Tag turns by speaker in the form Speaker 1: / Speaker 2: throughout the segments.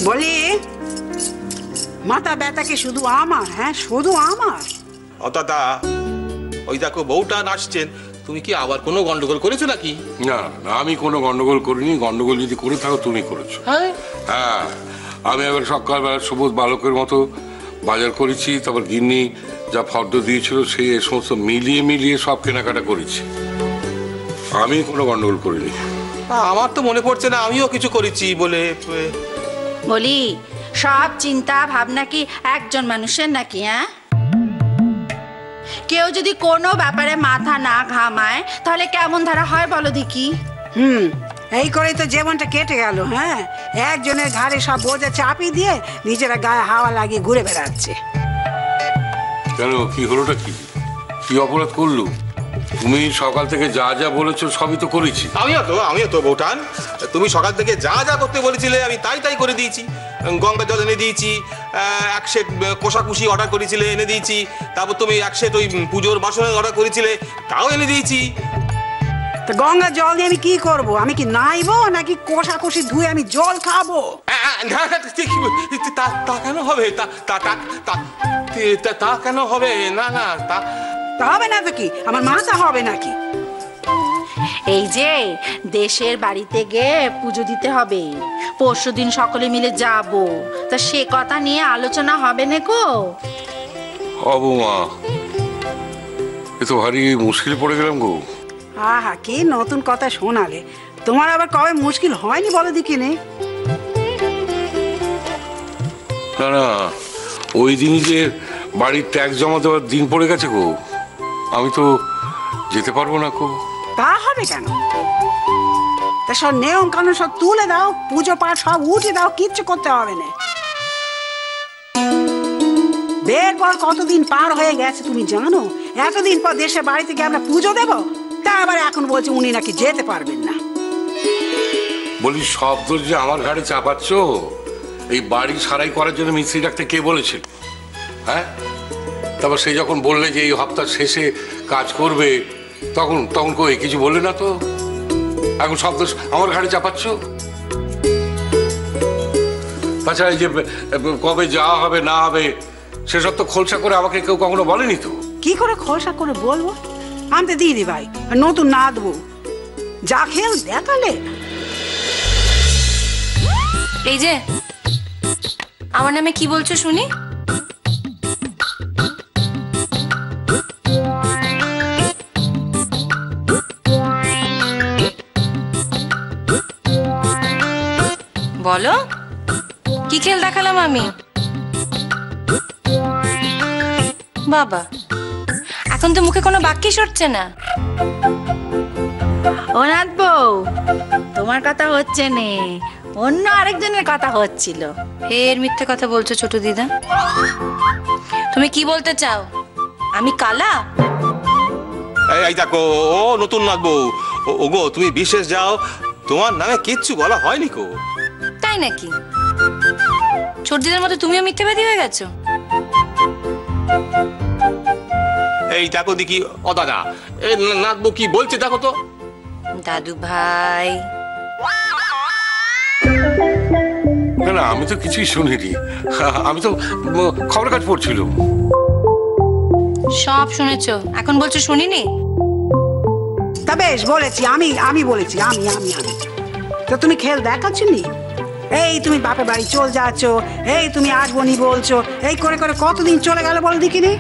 Speaker 1: বলি মাথা ব্যথা কি শুধু আমার? হ্যাঁ শুধু আমার?
Speaker 2: ও দাদা, ওই দেখো বউটা নাচছেন, তুমি কি আবার কোনো গন্ডগোল করেছো নাকি?
Speaker 3: না না, আমি কোনো গন্ডগোল করিনি। গন্ডগোল যদি করে থাকো তুমি করেছো।
Speaker 2: হ্যাঁ,
Speaker 3: আমি এবার সকালবেলা সবুজ বালকের মতো বাজার করেছি, তারপর গিন্নি যা ফর্দ দিয়েছিল সেই সমস্ত মিলিয়ে মিলিয়ে সব কেনাকাটা করেছি। আমি কোনো গন্ডগোল করিনি।
Speaker 2: আমার তো মনে পড়ছে না আমিও কিছু করেছি বলে।
Speaker 4: বলি সব চিন্তা ভাবনা কি একজন মানুষের নাকি? হ্যাঁ, কেউ যদি কোনো ব্যাপারে মাথা না ঘামায় তাহলে কেমন ধারা হয় বলো দেখি?
Speaker 1: এই করেই তো জীবনটা কেটে গেল। হ্যাঁ, একজনের ঘাড়ে সব বোঝা চাপিয়ে দিয়ে নিজেরা গায়ে হাওয়া লাগিয়ে ঘুরে বেড়াচ্ছে।
Speaker 3: কেন, কি হলোটা কি? কি অপরাধ করলো? তুমি সকাল থেকে যা যা বলেছো সবই তো করেছি।
Speaker 2: আমিও তো বউটান, তুমি সকাল থেকে যা যা করতে বলেছিলে আমি তাই তাই করে দিয়েছি। গঙ্গা জল এনে দিয়েছি, এক সেট কোষাকুষি অর্ডার করেছিলে এনে দিয়েছি, তারপর তুমি এক সেট ওই পুজোর বাসনের অর্ডার করেছিলে তাও এনে দিয়েছি।
Speaker 1: তো গঙ্গা জল দিয়ে আমি কি করব? আমি কি নাইবো নাকি কোষাকুষি ধুয়ে আমি জল খাবো?
Speaker 2: তা কেন হবে? তা কেন হবে? না না, তা
Speaker 1: হবে না তো কি আমার মাথা হবে নাকি?
Speaker 4: এই যে দেশের বাড়িতে গিয়ে পুজো দিতে হবে, পরশুদিন সকলে মিলে যাব, তা সে কথা নিয়ে আলোচনা হবে না গো?
Speaker 3: বৌমা, এ তো ভারী মুশকিল পড়ে গেলাম গো।
Speaker 1: আহা, কি নতুন কথা শোনালে। তোমার আবার কবে মুশকিল হয়নি বলো দেখি? নে
Speaker 3: না না, ওই দিনই যে বাড়ির ট্যাক্স জমা দেওয়ার দিন পড়ে গেছে গো, আমি তো যেতে পারবো না গো।
Speaker 1: তা হবে কেন? তা সব নিয়ম কানুন সব তুলে দাও, পুজো পাঠ সব উঠে দাও, কিচ্ছু করতে হবে না। বিয়ের পর কতদিন পার হয়ে গেছে তুমি জানো? এতদিন পর দেশের বাড়ি থেকে আমরা পুজো দেবো, তা আবার এখন বলছে উনি নাকি যেতে পারবেন না।
Speaker 3: বলি, সব দোষ যে আমার ঘাড়ে চাপাচ্ছ? এই বাড়ি সারাই করার জন্য মিস্ত্রি ডাকতে কে বলেছিল? হ্যাঁ, তারপর সে যখন বললে যে এই হপ্তার শেষে কাজ করবে, তখন কই কিছু বললে না তো? এখন সব দোষ আমার ঘাড়ে চাপাচ্ছ। তাছাড়া এই যে কবে যাওয়া হবে না হবে সেসব তো খোলসা করে আমাকে কেউ কখনো বলেনি তো।
Speaker 1: কি করে খোলসা করে বলবো? আমি তো দিদি ভাই নতুন না দেবো, যা খেল দেখালে।
Speaker 5: এই যে আমার নামে কি বলছো শুনি? বলো, কি খেল দেখালাম আমি? বাবা, এখন তো মুখে কোনো বাক্যই সরছে না।
Speaker 4: ও নাথ বউ, তোমার কথা হচ্ছে নে, অন্য আরেকজনের কথা হচ্ছিল।
Speaker 5: ফের মিথ্যে কথা বলছো ছোট দিদা। তুমি কি বলতে চাও? আমি কালা?
Speaker 2: এই দেখো, ও নতুন নাচবো। ওগো, তুমি বিশেষ যাও, তোমার নামে কিচ্ছু বলা হয়নি কো।
Speaker 5: তাই নাকি? ছোট দিদার মতো তুমিও মিথ্যেবাদী হয়ে গেছো?
Speaker 2: এই দেখো দেখি, ও দাদা, নাচবো কি বলছে দেখো তো।
Speaker 5: দাদু ভাই,
Speaker 3: না না, আমি তো কিছুই শুনিনি। আমি তো খবরের কাজ পড়ছিলাম।
Speaker 5: সব শুনেছো, এখন বলছো শুনিনি?
Speaker 1: তা বেশ বলেছি, আমি বলেছি, আমি তো তুমি খেল দেখাচ্ছনি। এই তুমি বাপের বাড়ি চল যাচ্ছ, এই তুমি আসবো নি বলছো, এই করে করে কতদিন চলে গেল বল দেখিনি?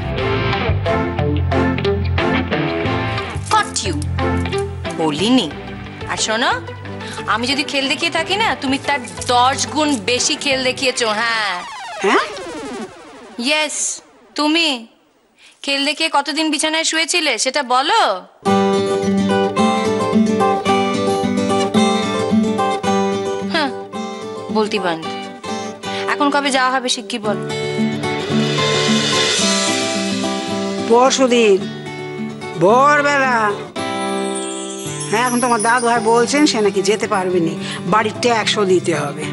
Speaker 5: বলিনি। আর শোনো, আমি যদি খেল দেখিয়ে থাকি না, তুমি তার 10 গুণ বেশি খেল দেখিয়েছো। হ্যাঁ
Speaker 1: হ্যাঁ,
Speaker 5: ইয়েস, তুমি খেল দেখিয়ে কতদিন বিছানায় শুয়েছিলে সেটা বলো। হ্যাঁ, বলতি বান্ধ। এখন কবে যাওয়া হবে শিগগির বল।
Speaker 1: পরশুদিন ভোরবেলা। হ্যাঁ, এখন তোমার দাদু ভাই বলছেন সে নাকি যেতে পারবেনি, বাড়ির ট্যাক্সও দিতে হবে।